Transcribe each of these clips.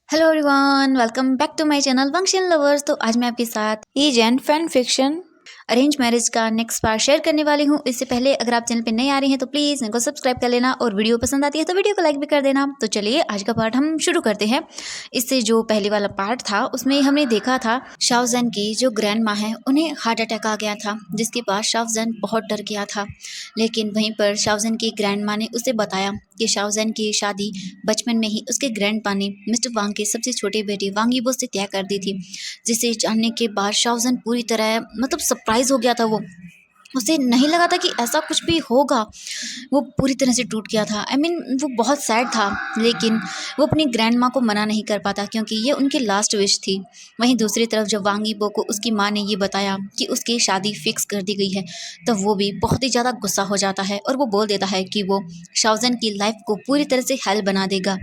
Hello everyone, welcome back to my channel वंशियन lovers. तो आज मैं आपके साथ agent and fan fiction arrange marriage का नेक्स्ट पार्ट शेयर करने वाली हूँ। इससे पहले अगर आप चैनल पे नए आ रहे हैं तो प्लीज़ इनको सब्सक्राइब कर लेना और वीडियो पसंद आती है तो वीडियो को लाइक भी कर देना। तो चलिए आज का पार्ट हम शुरू करते हैं। इससे जो पहले वाला पार्ट था उसमें हमने देखा था शाओजन की जो ग्रैंड माँ है उन्हें हार्ट अटैक आ गया था, जिसके बाद शाओजन बहुत डर गया था। लेकिन वहीं पर शाओजन की ग्रैंड माँ ने उसे बताया कि शाओजन की शादी बचपन में ही उसके ग्रैंड पा ने मिस्टर वांग के सबसे छोटे बेटे वांग यीबो से तय कर दी थी। जिसे जानने के बाद शाओजन पूरी तरह सरप्राइज हो गया था। वो उसे नहीं लगा था कि ऐसा कुछ भी होगा। वो पूरी तरह से टूट गया था। वो बहुत सैड था, लेकिन वो अपनी ग्रैंड माँ को मना नहीं कर पाता क्योंकि ये उनकी लास्ट विश थी। वहीं दूसरी तरफ जब वांग यीबो को उसकी माँ ने ये बताया कि उसकी शादी फिक्स कर दी गई है, तो वो भी बहुत ही ज़्यादा गुस्सा हो जाता है और वो बोल देता है कि वो शाओजन की लाइफ को पूरी तरह से हेल बना देगा।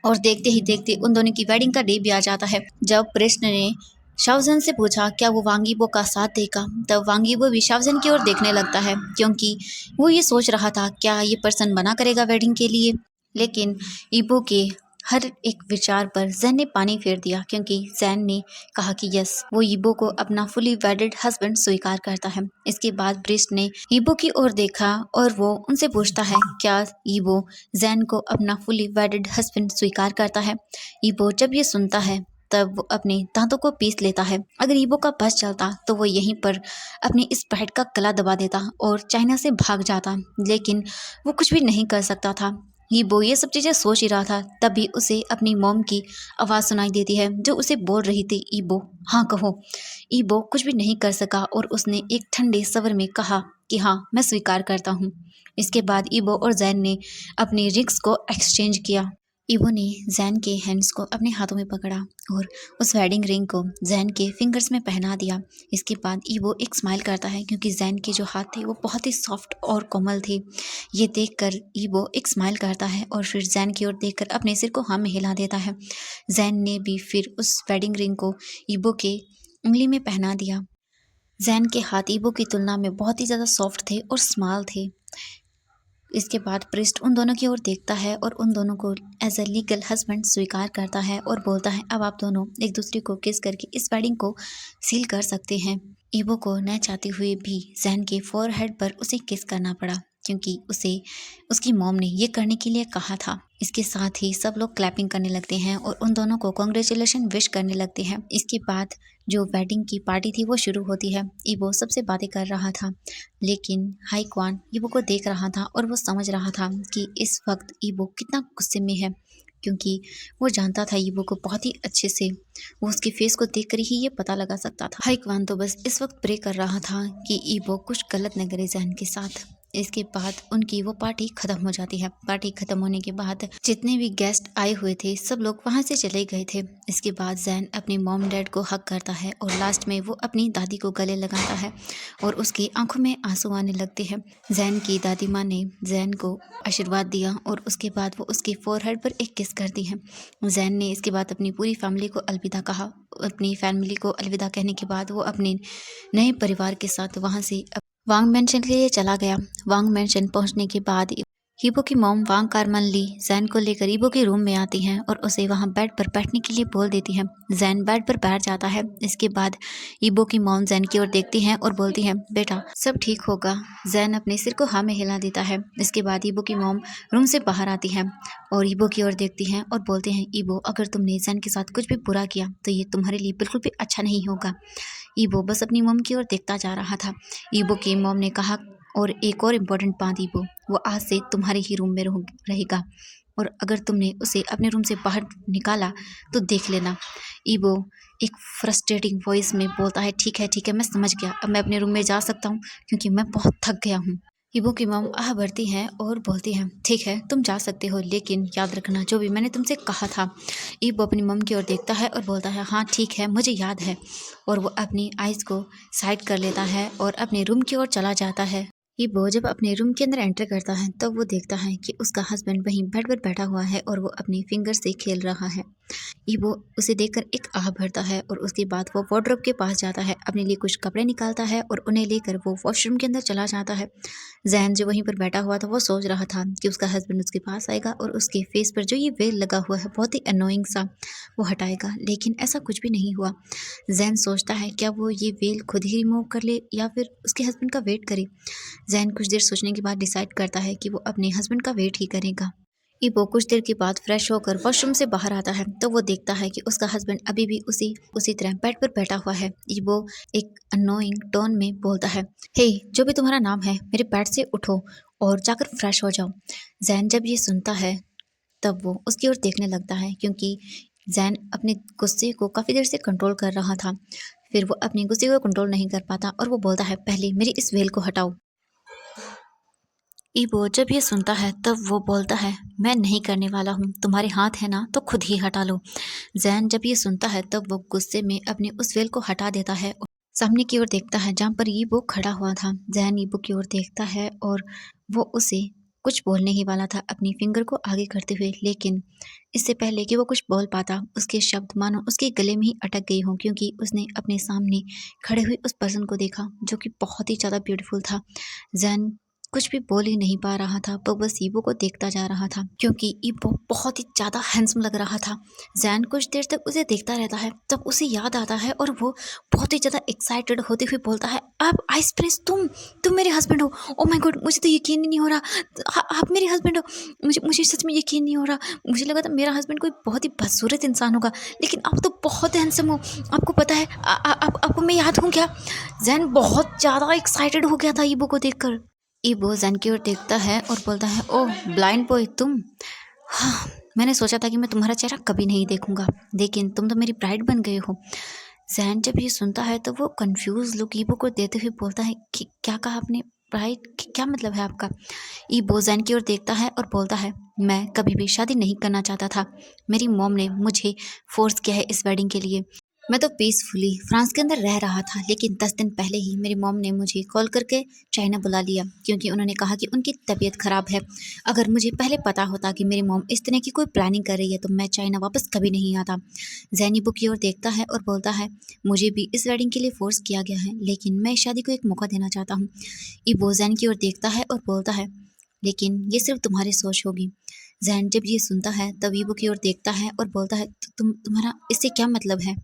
और देखते ही देखते उन दोनों की वेडिंग का डे भी आ जाता है। जब कृष्ण ने शाओजन से पूछा क्या वो वांग यीबो का साथ देगा, तब वांग यीबो भी शाओजन की ओर देखने लगता है क्योंकि वो ये सोच रहा था क्या ये पर्सन मना करेगा वेडिंग के लिए। लेकिन ईबो के हर एक विचार पर जैन ने पानी फेर दिया क्योंकि जैन ने कहा कि यस, वो ईबो को अपना फुली वेडेड हस्बैंड स्वीकार करता है। इसके बाद प्रिस्ट ने ईबो की ओर देखा और वो उनसे पूछता है क्या ईबो जैन को अपना फुली वेडेड हस्बैंड स्वीकार करता है। ईबो जब ये सुनता है तब वो अपने दांतों को पीस लेता है। अगर ईबो का बस चलता तो वो यहीं पर अपनी इस बहन का गला दबा देता और चाइना से भाग जाता, लेकिन वो कुछ भी नहीं कर सकता था। ईबो ये सब चीज़ें सोच ही रहा था, तभी उसे अपनी मॉम की आवाज़ सुनाई देती है जो उसे बोल रही थी ईबो हाँ कहो। ईबो कुछ भी नहीं कर सका और उसने एक ठंडे स्वर में कहा कि हाँ मैं स्वीकार करता हूँ। इसके बाद ईबो और जैन ने अपनी रिंग्स को एक्सचेंज किया। ईबो ने जैन के हैंड्स को अपने हाथों में पकड़ा और उस वेडिंग रिंग को जैन के फिंगर्स में पहना दिया। इसके बाद ईबो एक स्माइल करता है क्योंकि जैन के जो हाथ थे वो बहुत ही सॉफ्ट और कोमल थे। ये देखकर ईबो एक स्माइल करता है और फिर जैन की ओर देखकर अपने सिर को हाँ में हिला देता है। जैन ने भी फिर उस वेडिंग रिंग को ईबो के उंगली में पहना दिया। जैन के हाथ ईबो की तुलना में बहुत ही ज़्यादा सॉफ्ट थे और स्मॉल थे। इसके बाद प्रिस्ट उन दोनों की ओर देखता है और उन दोनों को एज अ लीगल हस्बैंड स्वीकार करता है और बोलता है अब आप दोनों एक दूसरे को किस करके इस वेडिंग को सील कर सकते हैं। ईबो को न चाहते हुए भी जैन के फोरहेड पर उसे किस करना पड़ा क्योंकि उसे उसकी मॉम ने ये करने के लिए कहा था। इसके साथ ही सब लोग क्लैपिंग करने लगते हैं और उन दोनों को कॉन्ग्रेचुलेशन विश करने लगते हैं। इसके बाद जो वेडिंग की पार्टी थी वो शुरू होती है। ईबो सबसे बातें कर रहा था, लेकिन हाई क्वान ईबो को देख रहा था और वो समझ रहा था कि इस वक्त ईबो कितना गुस्से में है क्योंकि वो जानता था ईबो को बहुत ही अच्छे से। वो उसके फेस को देखकर ही ये पता लगा सकता था। हाई क्वान तो बस इस वक्त प्रे कर रहा था कि ईबो कुछ गलत न करे जैन के साथ। इसके बाद उनकी वो पार्टी खत्म हो जाती है। पार्टी खत्म होने के बाद जितने भी गेस्ट आए हुए थे सब लोग वहां से चले गए थे। इसके बाद जैन अपने मॉम डैड को हक करता है और लास्ट में वो अपनी दादी को गले लगाता है और उसकी आंखों में आंसू आने लगते हैं। जैन की दादी माँ ने जैन को आशीर्वाद दिया और उसके बाद वो उसके फोरहेड पर एक किस करती है। जैन ने इसके बाद अपनी पूरी फैमिली को अलविदा कहा। अपनी फैमिली को अलविदा कहने के बाद वो अपने नए परिवार के साथ वहाँ से वांग मैंशन के लिए चला गया। वांग मैंशन पहुंचने के बाद ईबो की मॉम वांग कारमन ली जैन को लेकर ईबो के रूम में आती हैं और उसे वहां बेड पर बैठने के लिए बोल देती है। जैन बेड पर बैठ जाता है। इसके बाद ईबो की मॉम जैन की ओर देखती हैं और बोलती हैं बेटा सब ठीक होगा। जैन अपने सिर को हाँ में हिला देता है। इसके बाद ईबो की मॉम रूम से बाहर आती है और ईबो की ओर देखती हैं और बोलते हैं ईबो अगर तुमने जैन के साथ कुछ भी बुरा किया तो ये तुम्हारे लिए बिल्कुल भी अच्छा नहीं होगा। ईबो बस अपनी मॉम की ओर देखता जा रहा था। ईबो की मॉम ने कहा और एक और इम्पोर्टेंट बात ईबो, वो आज से तुम्हारे ही रूम में रहेगा और अगर तुमने उसे अपने रूम से बाहर निकाला तो देख लेना। ईबो एक फ्रस्ट्रेटिंग वॉइस में बोलता है ठीक है मैं समझ गया, अब मैं अपने रूम में जा सकता हूँ क्योंकि मैं बहुत थक गया हूँ। ईबो की मॉम आह भरती हैं और बोलती हैं ठीक है तुम जा सकते हो, लेकिन याद रखना जो भी मैंने तुमसे कहा था। ईबो अपनी मॉम की ओर देखता है और बोलता है हाँ ठीक है मुझे याद है, और वो अपनी आइज़ को साइड कर लेता है और अपने रूम की ओर चला जाता है। ईबो जब अपने रूम के अंदर एंटर करता है तब वो देखता है कि उसका हस्बैंड वहीं बेड पर बैठा हुआ है और वो अपनी फिंगर से खेल रहा है। ईबो उसे देखकर एक आह भरता है और उसके बाद वो वार्डरोब के पास जाता है, अपने लिए कुछ कपड़े निकालता है और उन्हें लेकर वो वॉशरूम के अंदर चला जाता है। जैन जो वहीं पर बैठा हुआ था वो सोच रहा था कि उसका हस्बैंड उसके पास आएगा और उसके फेस पर जो ये वेल लगा हुआ है बहुत ही अनोइंग सा वो हटाएगा, लेकिन ऐसा कुछ भी नहीं हुआ। जैन सोचता है क्या वो ये वेल खुद ही रिमूव कर ले या फिर उसके हस्बैंड का वेट करे। जैन कुछ देर सोचने के बाद डिसाइड करता है कि वो अपने हस्बैंड का वेट ही करेगा। ईबो कुछ देर के बाद फ्रेश होकर वॉशरूम से बाहर आता है तो वो देखता है कि उसका हस्बैंड अभी भी उसी उसी तरह बेड पर बैठा हुआ है। ईबो एक अनोइंग टोन में बोलता है, हे जो भी तुम्हारा नाम है मेरे बेड से उठो और जाकर फ्रेश हो जाओ। जैन जब ये सुनता है तब वो उसकी ओर देखने लगता है क्योंकि जैन अपने गुस्से को काफ़ी देर से कंट्रोल कर रहा था। फिर वो अपने गुस्से को कंट्रोल नहीं कर पाता और वो बोलता है, पहले मेरी इस वेल को हटाओ। ईबो जब ये सुनता है तब वो बोलता है, मैं नहीं करने वाला हूँ, तुम्हारे हाथ है ना तो खुद ही हटा लो। जैन जब ये सुनता है तब वो गुस्से में अपने उस वेल को हटा देता है और सामने की ओर देखता है जहाँ पर ईबो खड़ा हुआ था। जैन ईबो की ओर देखता है और वो उसे कुछ बोलने ही वाला था अपनी फिंगर को आगे करते हुए, लेकिन इससे पहले कि वो कुछ बोल पाता उसके शब्द मानो उसके गले में ही अटक गई हों क्योंकि उसने अपने सामने खड़े हुए उस पर्सन को देखा जो कि बहुत ही ज़्यादा ब्यूटीफुल था। जैन कुछ भी बोल ही नहीं पा रहा था, वो बस ईबो को देखता जा रहा था क्योंकि ईबो बहुत ही ज़्यादा हैंडसम लग रहा था। जैन कुछ देर तक उसे देखता रहता है, तब उसे याद आता है और वो बहुत ही ज़्यादा एक्साइटेड होते हुए बोलता है, अब आइस प्रिंस तुम मेरे हस्बैंड हो। ओ माय गॉड, मुझे तो यकीन ही नहीं हो रहा, आप मेरे हस्बैंड हो। मुझे सच में यकीन नहीं हो रहा। मुझे लगा था मेरा हस्बैंड कोई बहुत ही बदसूरत इंसान होगा, लेकिन आप तो बहुत हैंडसम हो। आपको पता है आपको मैं याद हूँ क्या। जैन बहुत ज़्यादा एक्साइटेड हो गया था ईबो को देखकर। ईबो जैन की ओर देखता है और बोलता है, ओह ब्लाइंड बॉय तुम। हाँ, मैंने सोचा था कि मैं तुम्हारा चेहरा कभी नहीं देखूंगा, लेकिन तुम तो मेरी ब्राइड बन गए हो। जैन जब ये सुनता है तो वो कंफ्यूज लुक ईबो को देते हुए बोलता है कि क्या कहा आपने, ब्राइड क्या मतलब है आपका। ईबो जैन की ओर देखता है और बोलता है, मैं कभी भी शादी नहीं करना चाहता था, मेरी मॉम ने मुझे फोर्स किया है इस वेडिंग के लिए। मैं तो पीसफुली फ्रांस के अंदर रह रहा था, लेकिन 10 दिन पहले ही मेरी मॉम ने मुझे कॉल करके चाइना बुला लिया क्योंकि उन्होंने कहा कि उनकी तबीयत ख़राब है। अगर मुझे पहले पता होता कि मेरी मॉम इस तरह की कोई प्लानिंग कर रही है तो मैं चाइना वापस कभी नहीं आता। जैनी बुक की ओर देखता है और बोलता है, मुझे भी इस वेडिंग के लिए फोर्स किया गया है, लेकिन मैं इस शादी को एक मौका देना चाहता हूँ। ईबो जैन की ओर देखता है और बोलता है, लेकिन ये सिर्फ तुम्हारी सोच होगी। जैन जब ये सुनता है तब ईबो की ओर देखता है और बोलता है, तुम्हारा इससे क्या मतलब है।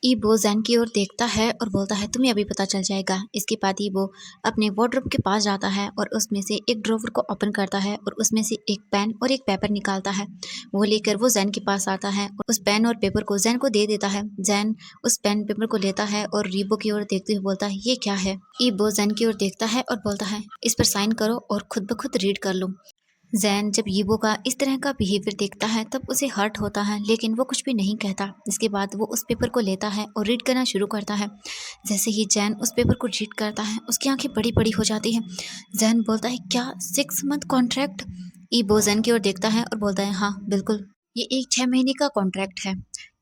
ईबो जैन की ओर देखता है और बोलता है, तुम्हें अभी पता चल जाएगा। इसके बाद ईबो अपने वार्डरोब के पास जाता है और उसमें से एक ड्रॉवर को ओपन करता है और उसमें से एक पेन और एक पेपर निकालता है। वो लेकर वो जैन के पास आता है और उस पेन और पेपर को जैन को दे देता है। जैन उस पेन पेपर को लेता है और ईबो की ओर देखते हुए बोलता है, ये क्या है। ईबो जैन की ओर देखता है और बोलता है, इस पर साइन करो और खुद ब खुद रीड कर लो। जैन जब ईबो का इस तरह का बिहेवियर देखता है तब उसे हर्ट होता है, लेकिन वो कुछ भी नहीं कहता। इसके बाद वो उस पेपर को लेता है और रीड करना शुरू करता है। जैसे ही जैन उस पेपर को रीड करता है उसकी आंखें बड़ी बड़ी हो जाती हैं। जैन बोलता है, क्या 6 मंथ कॉन्ट्रैक्ट। ईबो जैन की ओर देखता है और बोलता है, हाँ बिल्कुल, ये एक 6 महीने का कॉन्ट्रैक्ट है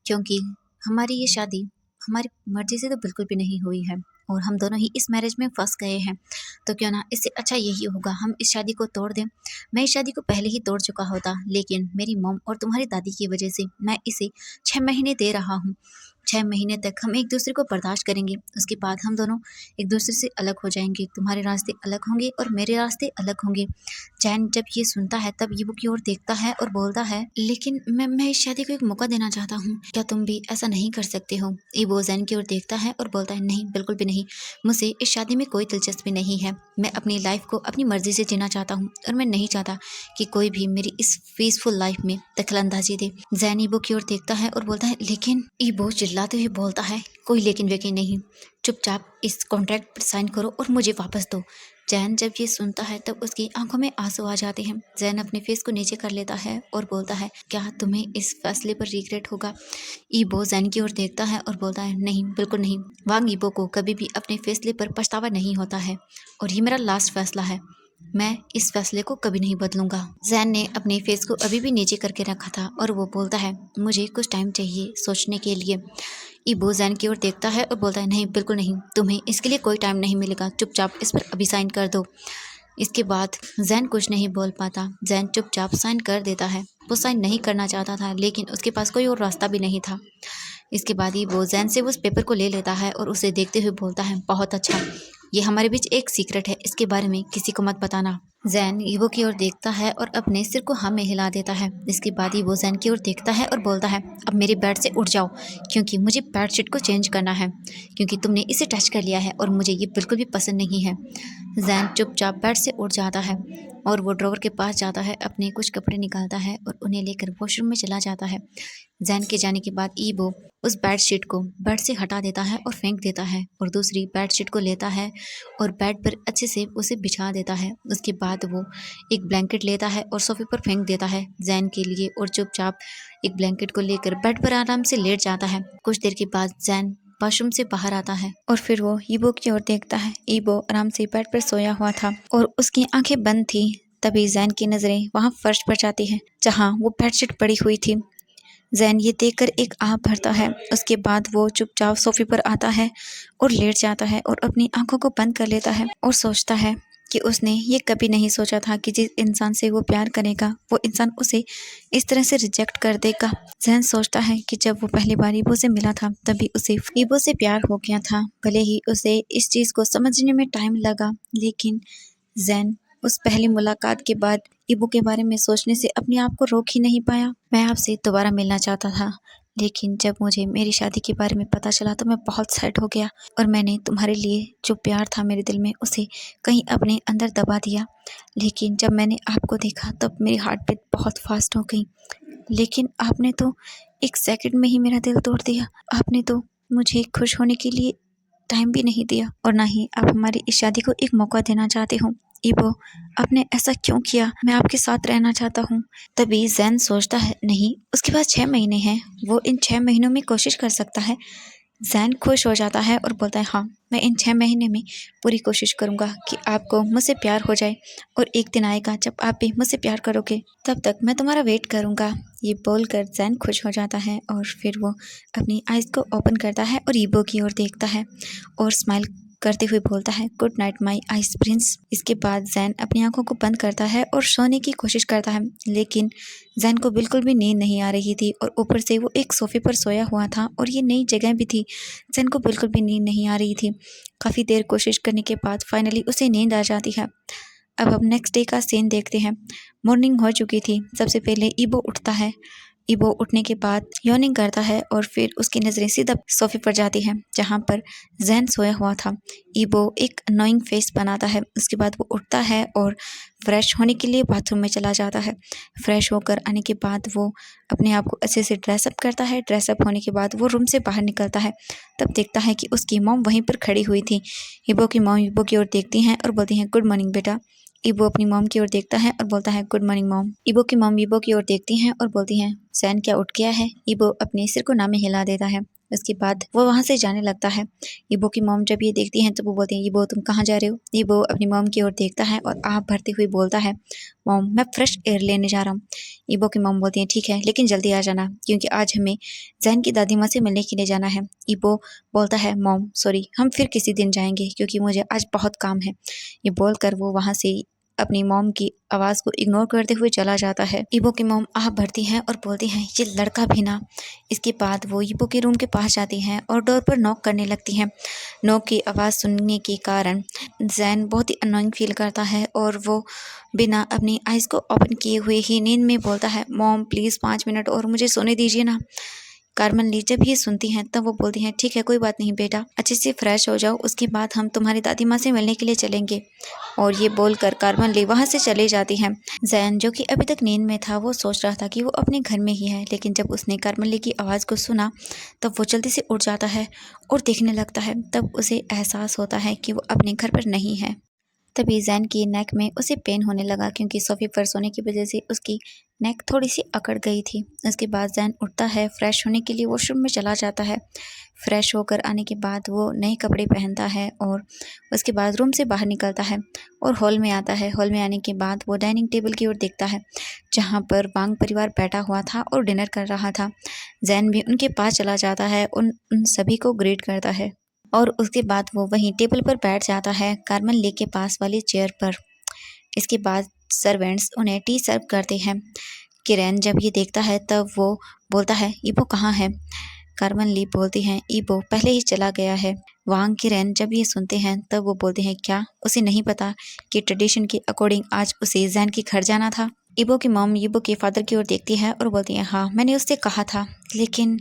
क्योंकि हमारी ये शादी हमारी मर्जी से तो बिल्कुल भी नहीं हुई है और हम दोनों ही इस मैरिज में फंस गए हैं। तो क्यों ना इससे अच्छा यही होगा हम इस शादी को तोड़ दें। मैं इस शादी को पहले ही तोड़ चुका होता, लेकिन मेरी मॉम और तुम्हारी दादी की वजह से मैं इसे 6 महीने दे रहा हूँ। 6 महीने तक हम एक दूसरे को बर्दाश्त करेंगे, उसके बाद हम दोनों एक दूसरे से अलग हो जाएंगे। तुम्हारे रास्ते अलग होंगे और मेरे रास्ते अलग होंगे। जैन जब ये सुनता है तब ईबो की ओर देखता है और बोलता है, लेकिन मैं इस शादी को एक मौका देना चाहता हूँ, क्या तुम भी ऐसा नहीं कर सकते हो। ईबो जैन की ओर देखता है और बोलता है, नहीं बिल्कुल भी नहीं, मुझे इस शादी में कोई दिलचस्पी नहीं है। मैं अपनी लाइफ को अपनी मर्जी से जीना चाहता हूँ और मैं नहीं चाहता कि कोई भी मेरी इस पीसफुल लाइफ में दखलंदाजी दे। जैन ईबो की ओर देखता है और बोलता है, लेकिन ईबो चिल्लाते हुए बोलता है, कोई लेकिन वेकिन नहीं, चुपचाप इस कॉन्ट्रैक्ट पर साइन करो और मुझे वापस दो। जैन जब ये सुनता है तब उसकी आंखों में आंसू आ जाते हैं। जैन अपने फेस को नीचे कर लेता है और बोलता है, क्या तुम्हें इस फैसले पर रिग्रेट होगा। ईबो जैन की ओर देखता है और बोलता है, नहीं बिल्कुल नहीं, वांग ईबो को कभी भी अपने फैसले पर पछतावा नहीं होता है और ये मेरा लास्ट फैसला है, मैं इस फैसले को कभी नहीं बदलूंगा। जैन ने अपने फेस को अभी भी नीचे करके रखा था और वो बोलता है, मुझे कुछ टाइम चाहिए सोचने के लिए। ईबो जैन की ओर देखता है और बोलता है, नहीं बिल्कुल नहीं, तुम्हें इसके लिए कोई टाइम नहीं मिलेगा, चुपचाप इस पर अभी साइन कर दो। इसके बाद जैन कुछ नहीं बोल पाता। जैन चुपचाप साइन कर देता है। वो साइन नहीं करना चाहता था, लेकिन उसके पास कोई और रास्ता भी नहीं था। इसके बाद ही वो जैन से उस पेपर को ले लेता है और उसे देखते हुए बोलता है, बहुत अच्छा, ये हमारे बीच एक सीक्रेट है, इसके बारे में किसी को मत बताना। जैन ईवो की ओर देखता है और अपने सिर को हाँ में हिला देता है। इसके बाद ही वो जैन की ओर देखता है और बोलता है, अब मेरे बेड से उठ जाओ, क्योंकि मुझे बेडशीट को चेंज करना है, क्योंकि तुमने इसे टच कर लिया है और मुझे ये बिल्कुल भी पसंद नहीं है। जैन चुपचाप बेड से उठ जाता है और वो ड्रॉवर के पास जाता है, अपने कुछ कपड़े निकालता है और उन्हें लेकर वॉशरूम में चला जाता है। जैन के जाने के बाद ईवो उस बेडशीट को बेड से हटा देता है और फेंक देता है, और दूसरी बेडशीट को लेता है और बेड पर अच्छे से उसे बिछा देता है। उसके बाद वो एक ब्लैंकेट लेता है और सोफे पर फेंक देता है जैन के लिए, और चुपचाप एक ब्लैंकेट को लेकर बेड पर आराम से लेट जाता है। कुछ देर के बाद जैन वॉशरूम से बाहर आता है और फिर वो ईबो की ओर देखता है। ईबो आराम से बेड पर सोया हुआ था और उसकी आंखें बंद थी। तभी जैन की नजरें वहां फर्श पर जाती है जहां वो बेडशीट पड़ी हुई थी। जैन ये देखकर एक आह भरता है। उसके बाद वो चुपचाप सोफे पर आता है और लेट जाता है और अपनी आंखों को बंद कर लेता है और सोचता है कि उसने ये कभी नहीं सोचा था कि जिस इंसान से वो प्यार करेगा वो इंसान उसे इस तरह से रिजेक्ट कर देगा। जैन सोचता है कि जब वो पहली बार ईबो से मिला था तभी उसे ईबो से प्यार हो गया था। भले ही उसे इस चीज को समझने में टाइम लगा, लेकिन जैन उस पहली मुलाकात के बाद ईबो के बारे में सोचने से अपने आप को रोक ही नहीं पाया। मैं आपसे दोबारा मिलना चाहता था, लेकिन जब मुझे मेरी शादी के बारे में पता चला तो मैं बहुत सैड हो गया और मैंने तुम्हारे लिए जो प्यार था मेरे दिल में उसे कहीं अपने अंदर दबा दिया। लेकिन जब मैंने आपको देखा तब मेरी हार्ट बीट बहुत फास्ट हो गई, लेकिन आपने तो एक सेकंड में ही मेरा दिल तोड़ दिया। आपने तो मुझे खुश होने के लिए टाइम भी नहीं दिया और ना ही आप हमारी इस शादी को एक मौका देना चाहते हो। ईबो, आपने ऐसा क्यों किया? मैं आपके साथ रहना चाहता हूँ। तभी जैन सोचता है, नहीं, उसके पास 6 महीने हैं, वो इन 6 महीनों में कोशिश कर सकता है। जैन खुश हो जाता है और बोलता है, हाँ, मैं इन 6 महीने में पूरी कोशिश करूंगा कि आपको मुझसे प्यार हो जाए, और एक दिन आएगा जब आप भी मुझसे प्यार करोगे, तब तक मैं तुम्हारा वेट करूंगा। ये बोलकर जैन खुश हो जाता है और फिर वो अपनी आइज़ को ओपन करता है और ईबो की ओर देखता है और स्माइल करते हुए बोलता है, गुड नाइट माई आइस प्रिंस। इसके बाद जैन अपनी आंखों को बंद करता है और सोने की कोशिश करता है, लेकिन जैन को बिल्कुल भी नींद नहीं आ रही थी और ऊपर से वो एक सोफे पर सोया हुआ था और ये नई जगह भी थी। जैन को बिल्कुल भी नींद नहीं आ रही थी। काफ़ी देर कोशिश करने के बाद फाइनली उसे नींद आ जाती है। अब हम नेक्स्ट डे का सीन देखते हैं। मॉर्निंग हो चुकी थी। सबसे पहले ईबो उठता है। ईबो उठने के बाद यॉर्निंग करता है और फिर उसकी नज़रें सीधा सोफे पर जाती हैं जहाँ पर जैन सोया हुआ था। ईबो एक अनोइंग फेस बनाता है। उसके बाद वो उठता है और फ्रेश होने के लिए बाथरूम में चला जाता है। फ्रेश होकर आने के बाद वो अपने आप को अच्छे से ड्रेसअप करता है। ड्रेसअप होने के बाद वो रूम से बाहर निकलता है। तब देखता है कि उसकी मॉम वहीं पर खड़ी हुई थी। ईबो की मॉम ईबो की ओर देखती हैं और बोलती हैं, गुड मॉर्निंग बेटा। ईबो अपनी मॉम की ओर देखता है और बोलता है, गुड मॉर्निंग मॉम। ईबो की मॉम ईबो की ओर देखती हैं और बोलती हैं, जैन क्या उठ गया है? ईबो अपने सिर को ना में हिला देता है। उसके बाद वो वहाँ से जाने लगता है। ईबो की मॉम जब ये देखती हैं तो वो बोलती हैं, ईबो तुम कहाँ जा रहे हो? ईबो अपनी मॉम की ओर देखता है और आँख भरते हुए बोलता है, मॉम मैं फ्रेश एयर लेने जा रहा हूँ। ईबो की मॉम बोलती हैं, ठीक है, लेकिन जल्दी आ जाना, क्योंकि आज हमें जैन की दादी माँ से मिलने के लिए जाना है। ईबो बोलता है, मॉम सॉरी, हम फिर किसी दिन जाएंगे क्योंकि मुझे आज बहुत काम है। ये बोलकर वो वहाँ से अपनी मॉम की आवाज़ को इग्नोर करते हुए चला जाता है। ईबो की मॉम आह भरती हैं और बोलती हैं, ये लड़का भी ना। इसके बाद वो ईबो के रूम के पास जाती हैं और डोर पर नॉक करने लगती हैं। नॉक की आवाज़ सुनने के कारण जैन बहुत ही अनोइंग फील करता है और वो बिना अपनी आइज़ को ओपन किए हुए ही नींद में बोलता है, मॉम प्लीज़ 5 मिनट और मुझे सोने दीजिए ना। कार्मन ली जब ये सुनती हैं तब वो बोलती हैं, ठीक है, कोई बात नहीं बेटा, अच्छे से फ्रेश हो जाओ, उसके बाद हम तुम्हारी दादी माँ से मिलने के लिए चलेंगे। और ये बोलकर कार्मन ली वहाँ से चले जाती हैं। जैन जो कि अभी तक नींद में था वो सोच रहा था कि वो अपने घर में ही है, लेकिन जब उसने कार्मन ली की आवाज़ को सुना तब वो जल्दी से उठ जाता है और देखने लगता है। तब उसे एहसास होता है कि वो अपने घर पर नहीं है। तभी जैन की नेक में उसे पेन होने लगा, क्योंकि सोफे पर सोने की वजह से उसकी नेक थोड़ी सी अकड़ गई थी। उसके बाद जैन उठता है, फ्रेश होने के लिए वॉशरूम में चला जाता है। फ्रेश होकर आने के बाद वो नए कपड़े पहनता है और उसके बाद रूम से बाहर निकलता है और हॉल में आता है। हॉल में आने के बाद वो डाइनिंग टेबल की ओर देखता है जहाँ पर वांग परिवार बैठा हुआ था और डिनर कर रहा था। जैन भी उनके पास चला जाता है, उन सभी को ग्रीट करता है और उसके बाद वो वहीं टेबल पर बैठ जाता है, कार्मन ली के पास वाली चेयर पर। इसके बाद सर्वेंट्स उन्हें टी सर्व करते हैं। किरण जब ये देखता है तब वो बोलता है ईबो कहाँ है। कार्बन ली बोलती हैं ईबो पहले ही चला गया है। वांग किरण जब ये सुनते हैं तब वो बोलते हैं क्या उसे नहीं पता कि ट्रेडिशन के अकॉर्डिंग आज उसे जैन के घर जाना था। ईबो की मॉम ईबो के फादर की ओर देखती है और बोलती है हाँ मैंने उससे कहा था, लेकिन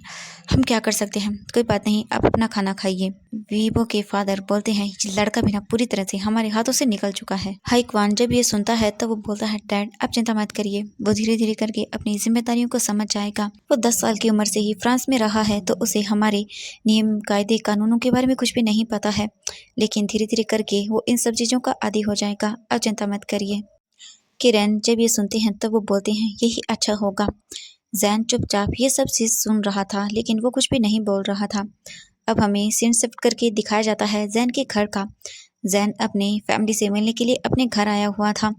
हम क्या कर सकते हैं, कोई बात नहीं, आप अपना खाना खाइए। वीबो के फादर बोलते हैं ये लड़का भी ना पूरी तरह से हमारे हाथों से निकल चुका है। हाइकवान जब ये सुनता है तब वो बोलता है डैड आप चिंता मत करिए, वो धीरे धीरे करके अपनी जिम्मेदारियों को समझ जाएगा। वो 10 साल की उम्र से ही फ्रांस में रहा है तो उसे हमारे नियम कायदे कानूनों के बारे में कुछ भी नहीं पता है, लेकिन धीरे धीरे करके वो इन सब चीज़ों का आदी हो जाएगा, आप चिंता मत करिए। किरण जब ये सुनते हैं तब वो बोलते हैं यही अच्छा होगा। जैन चुपचाप ये सब चीज़ सुन रहा था लेकिन वो कुछ भी नहीं बोल रहा था। अब हमें सीन शिफ्ट करके दिखाया जाता है जैन के घर का। जैन अपनी फैमिली से मिलने के लिए अपने घर आया हुआ था।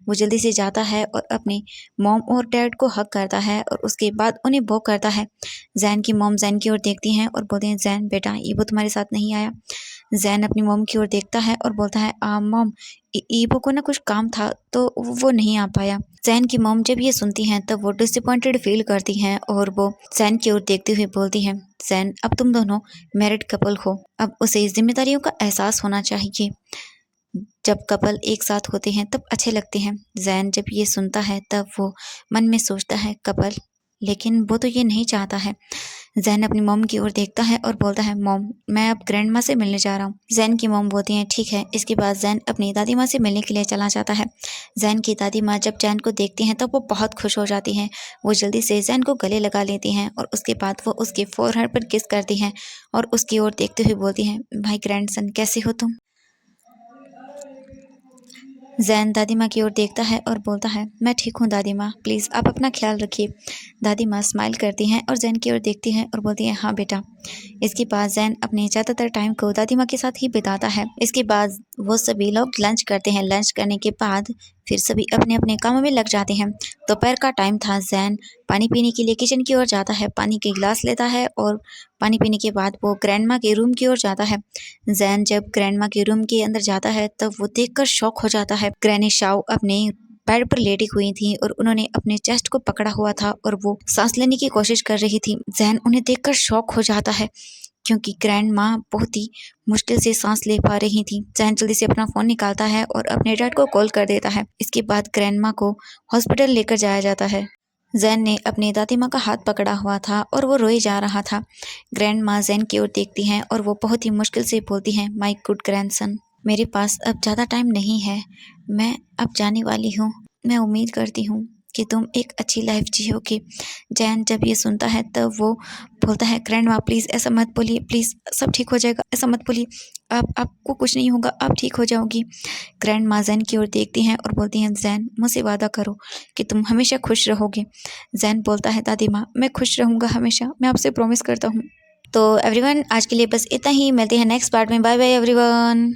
वो जल्दी से जाता है और अपने मॉम और डैड को हक करता है और उसके बाद उन्हें वो करता है। जैन की मॉम जैन की ओर देखती हैं और बोलते हैं जैन बेटा ईबो तुम्हारे साथ नहीं आया। जैन अपनी मॉम की ओर देखता है और बोलता है मॉम ईबो को ना कुछ काम था तो वो नहीं आ पाया। जैन की मॉम जब ये सुनती हैं तब वो डिसअपॉइंटेड फील करती हैं और वो जैन की ओर देखते हुए बोलती हैं जैन अब तुम दोनों मैरिड कपल हो, अब उसे जिम्मेदारियों का एहसास होना चाहिए। जब कपल एक साथ होते हैं तब अच्छे लगते हैं। जैन जब ये सुनता है तब वो मन में सोचता है कपल, लेकिन वो तो ये नहीं चाहता है। जैन अपनी मॉम की ओर देखता है और बोलता है मॉम मैं अब ग्रैंड माँ से मिलने जा रहा हूँ। जैन की मॉम बोलती हैं ठीक है। इसके बाद जैन अपनी दादी माँ से मिलने के लिए चला जाता है। जैन की दादी माँ जब जैन को देखती हैं तब वो बहुत खुश हो जाती हैं। वो जल्दी से जैन को गले लगा लेती हैं और उसके बाद वो उसके फोरहेड पर किस करती हैं और उसकी ओर देखते हुए बोलती हैं भाई ग्रैंडसन कैसे हो तुम। जैन दादी माँ की ओर देखता है और बोलता है मैं ठीक हूँ दादी माँ, प्लीज़ आप अपना ख्याल रखिए। दादी माँ स्माइल करती हैं और जैन की ओर देखती हैं और बोलती हैं हाँ बेटा। इसके बाद जैन अपने ज़्यादातर टाइम को दादी माँ के साथ ही बिताता है। इसके बाद वो सभी लोग लंच करते हैं। लंच करने के बाद फिर सभी अपने अपने कामों में लग जाते हैं। दोपहर का टाइम था। जैन पानी पीने के लिए किचन की ओर जाता है, पानी के गिलास लेता है और पानी पीने के बाद वो ग्रैंडमा के रूम की ओर जाता है। जैन जब ग्रैंडमा के रूम के अंदर जाता है तब वो देखकर शॉक हो जाता है। ग्रैनी शाओ अपने बेड पर लेटी हुई थी और उन्होंने अपने चेस्ट को पकड़ा हुआ था और वो सांस लेने की कोशिश कर रही थी। जैन उन्हें देखकर शॉक हो जाता है क्योंकि ग्रैंड माँ बहुत ही मुश्किल से सांस ले पा रही थी। जैन जल्दी से अपना फ़ोन निकालता है और अपने डैड को कॉल कर देता है। इसके बाद ग्रैंड माँ को हॉस्पिटल लेकर जाया जाता है। जैन ने अपनी दादी माँ का हाथ पकड़ा हुआ था और वो रोए जा रहा था। ग्रैंड माँ जैन की ओर देखती हैं और वो बहुत ही मुश्किल से बोलती हैं माय गुड ग्रैंडसन, मेरे पास अब ज़्यादा टाइम नहीं है, मैं अब जाने वाली हूँ। मैं उम्मीद करती हूँ कि तुम एक अच्छी लाइफ जियोगे। जैन जब ये सुनता है तब वो बोलता है ग्रैंड माँ प्लीज़ ऐसा मत बोलिए, प्लीज़ सब ठीक हो जाएगा, ऐसा मत बोलिए, आपको कुछ नहीं होगा, आप ठीक हो जाओगी। ग्रैंड माँ जैन की ओर देखती हैं और बोलती हैं जैन मुझसे वादा करो कि तुम हमेशा खुश रहोगे। जैन बोलता है दादी माँ मैं खुश रहूँगा हमेशा, मैं आपसे प्रॉमिस करता हूँ। तो एवरीवन आज के लिए बस इतना ही, मिलते हैं नेक्स्ट पार्ट में। Bye bye everyone.